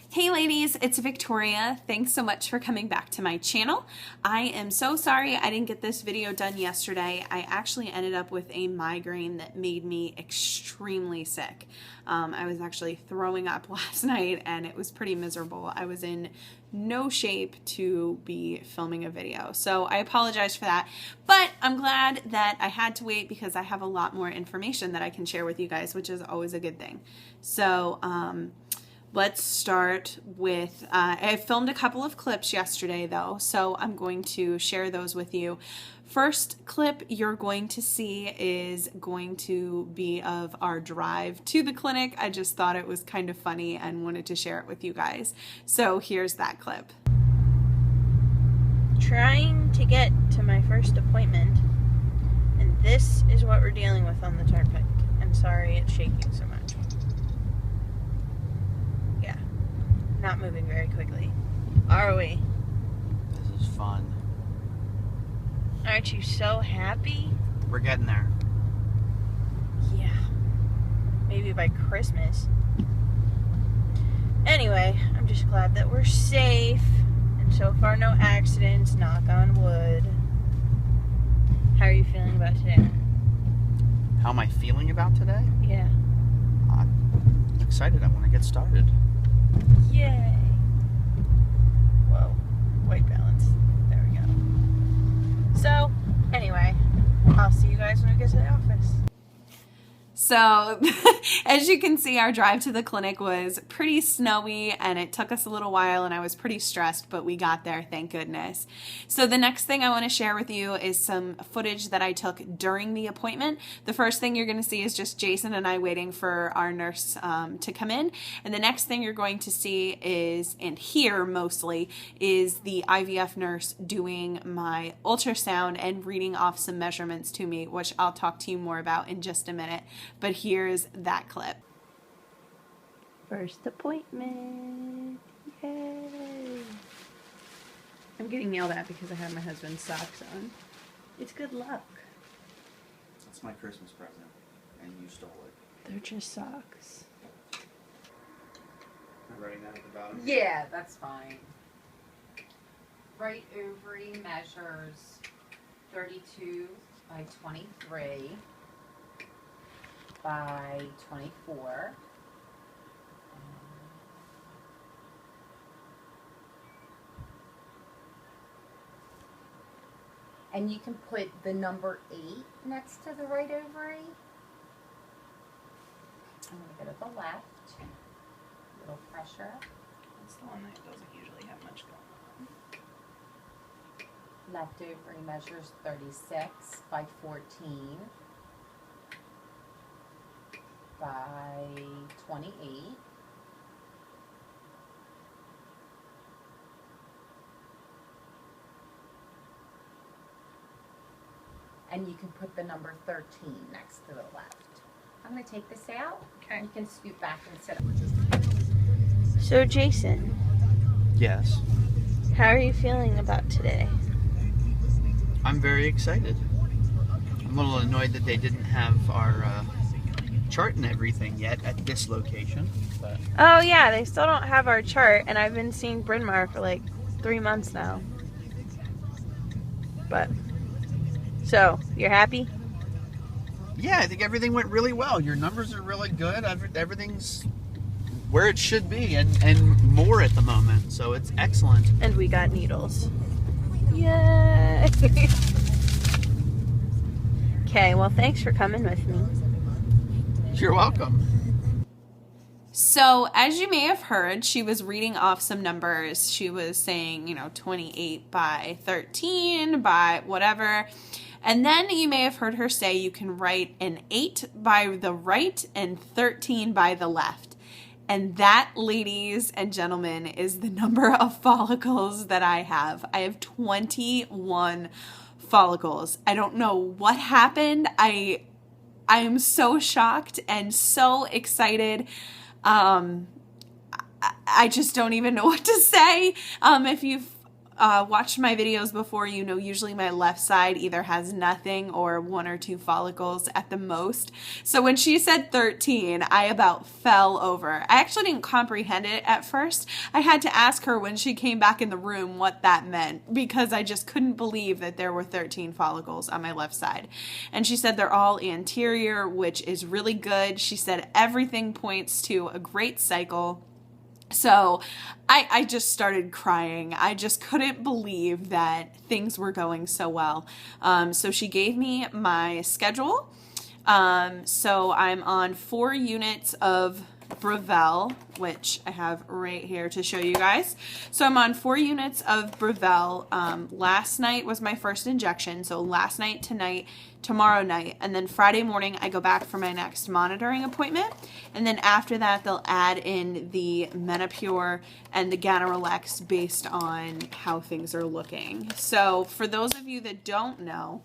Hey ladies, it's Victoria. Thanks so much for coming back to my channel. I am so sorry I didn't get this video done yesterday. I actually ended up with a migraine that made me extremely sick. I was actually throwing up last night and it was pretty miserable. I was in no shape to be filming a video. So I apologize for that, but I'm glad that I had to wait because I have a lot more information that I can share with you guys, which is always a good thing. So, let's start with, I filmed a couple of clips yesterday though, so I'm going to share those with you. First clip you're going to see is going to be of our drive to the clinic. I just thought it was kind of funny and wanted to share it with you guys. So here's that clip. Trying to get to my first appointment, and this is what we're dealing with on the turnpike. I'm sorry it's shaking so much. Not moving very quickly, are we? This is fun. Aren't you so happy? We're getting there. Yeah. Maybe by Christmas. Anyway, I'm just glad that we're safe, and so far no accidents, knock on wood. How are you feeling about today? How am I feeling about today? Yeah. I'm excited. I want to get started. Yay. Whoa. White balance. There we go. So, anyway, I'll see you guys when we get to the office. So, as you can see, our drive to the clinic was pretty snowy and it took us a little while and I was pretty stressed, but we got there, thank goodness. So the next thing I want to share with you is some footage that I took during the appointment. The first thing you're going to see is just Jason and I waiting for our nurse to come in. And the next thing you're going to see is, and hear mostly, is the IVF nurse doing my ultrasound and reading off some measurements to me, which I'll talk to you more about in just a minute. But here's that clip. First appointment. Yay. I'm getting yelled at because I have my husband's socks on. It's good luck. That's my Christmas present, and you stole it. They're just socks. Am I writing that at the bottom? Yeah, that's fine. Right ovary measures 32 by 23 by 24. And you can put the number 8 next to the right ovary. I'm going to go to the left. A little pressure. That's the one that doesn't usually have much going on. Left ovary measures 36 by 14 by 28. And you can put the number 13 next to the left. I'm going to take this out. Okay. You can scoot back and sit. So, Jason. Yes. How are you feeling about today? I'm very excited. I'm a little annoyed that they didn't have our chart and everything yet at this location. But Oh yeah, they still don't have our chart, and I've been seeing Bryn Mawr for like 3 months now. But, so, you're happy? yeah, I think everything went really well. Your numbers are really good. Everything's where it should be, and more at the moment. So it's excellent. And we got needles. Yay! Okay, well thanks for coming with me. You're welcome. So as you may have heard, she was reading off some numbers. She was saying, 28 by 13 by whatever. And then you may have heard her say you can write an 8 by the right and 13 by the left. And that, ladies and gentlemen, is the number of follicles that I have. I have 21 follicles. I don't know what happened. I am so shocked and so excited. I just don't even know what to say. If you've watched my videos before, you know, usually my left side either has nothing or 1 or 2 follicles at the most. So when she said 13, I about fell over. I actually didn't comprehend it at first. I had to ask her when she came back in the room what that meant, because I just couldn't believe that there were 13 follicles on my left side. And she said they're all anterior, which is really good. She said everything points to a great cycle. So I just started crying. I just couldn't believe that things were going so well. So she gave me my schedule. So I'm on 4 units of Brevel, which I have right here to show you guys. So I'm on 4 units of Brevel. Last night was my first injection. So last night, tonight, tomorrow night, and then Friday morning I go back for my next monitoring appointment. And then after that, they'll add in the Menopur and the Ganirelix based on how things are looking. So for those of you that don't know,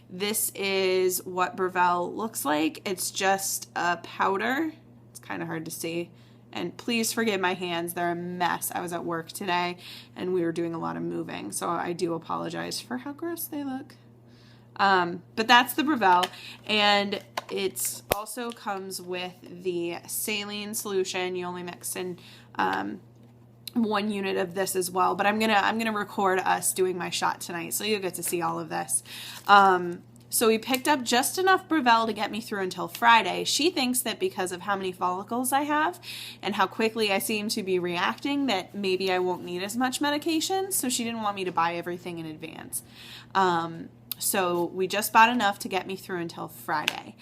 this is what Brevel looks like. It's just a powder. It's kind of hard to see. And please forgive my hands. They're a mess. I was at work today and we were doing a lot of moving. So I do apologize for how gross they look. But that's the Brevel, and it also comes with the saline solution. You only mix in 1 unit of this as well, but I'm gonna record us doing my shot tonight, so you'll get to see all of this. So we picked up just enough Brevel to get me through until Friday. She thinks that because of how many follicles I have and how quickly I seem to be reacting, that maybe I won't need as much medication, so she didn't want me to buy everything in advance. So we just bought enough to get me through until Friday.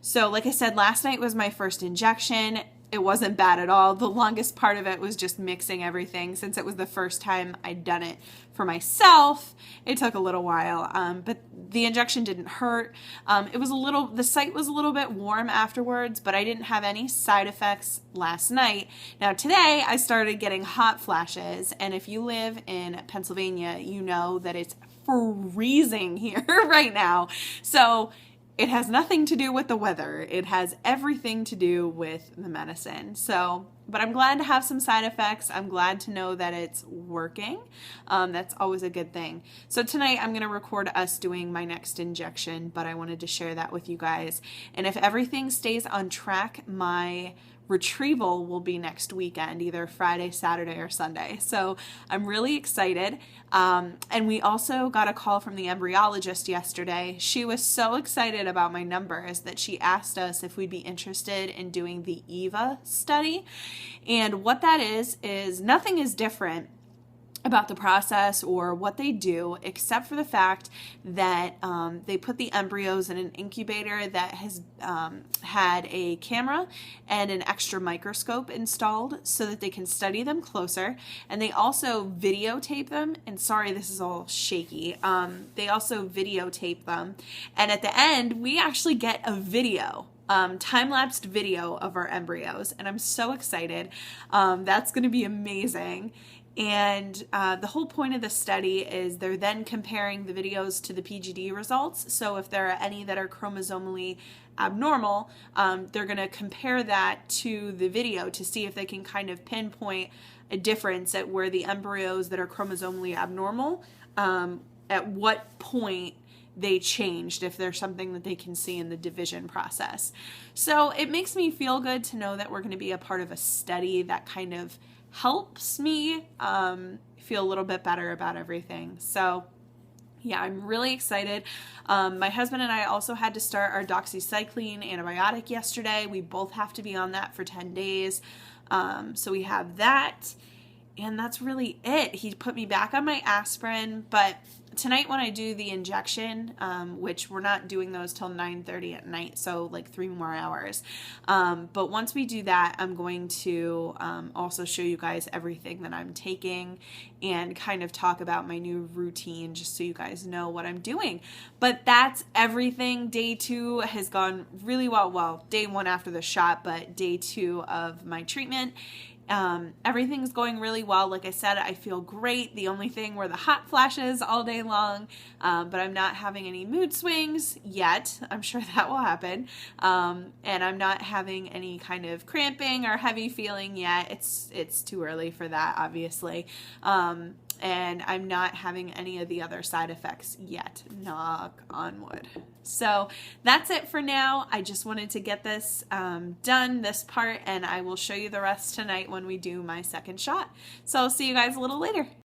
So like I said, last night was my first injection. It wasn't bad at all. The longest part of it was just mixing everything. Since it was the first time I'd done it for myself, it took a little while, but the injection didn't hurt. The site was a little bit warm afterwards, but I didn't have any side effects last night. Now today I started getting hot flashes, and if you live in Pennsylvania, you know that it's freezing here right now. So it has nothing to do with the weather. It has everything to do with the medicine. So, but I'm glad to have some side effects. I'm glad to know that it's working. That's always a good thing. So tonight I'm going to record us doing my next injection, but I wanted to share that with you guys. And if everything stays on track, my retrieval will be next weekend, either Friday, Saturday, or Sunday. So I'm really excited. And we also got a call from the embryologist yesterday. She was so excited about my numbers that she asked us if we'd be interested in doing the EVA study. And what that is nothing is different about the process or what they do, except for the fact that they put the embryos in an incubator that has had a camera and an extra microscope installed so that they can study them closer. And they also videotape them. And sorry, this is all shaky. They also videotape them. And at the end, we actually get a video. Time-lapsed video of our embryos. And I'm so excited. That's going to be amazing. And the whole point of the study is they're then comparing the videos to the PGD results. So if there are any that are chromosomally abnormal, they're going to compare that to the video to see if they can kind of pinpoint a difference at where the embryos that are chromosomally abnormal, at what point they changed, if there's something that they can see in the division process. So it makes me feel good to know that we're going to be a part of a study that kind of helps me feel a little bit better about everything. So yeah, I'm really excited. My husband and I also had to start our doxycycline antibiotic yesterday. We both have to be on that for 10 days. So we have that, and that's really it. He put me back on my aspirin, but tonight when I do the injection, which we're not doing those till 9:30 at night, so like 3 more hours. But once we do that, I'm going to also show you guys everything that I'm taking and kind of talk about my new routine just so you guys know what I'm doing. But that's everything. Day 2 has gone really well. Well, day 1 after the shot, but day 2 of my treatment. Everything's going really well. Like I said, I feel great. The only thing were the hot flashes all day long, but I'm not having any mood swings yet. I'm sure that will happen. And I'm not having any kind of cramping or heavy feeling yet. It's too early for that, obviously. and I'm not having any of the other side effects yet, knock on wood. So that's it for now. I just wanted to get this done, this part, and I will show you the rest tonight when we do my second shot. So I'll see you guys a little later.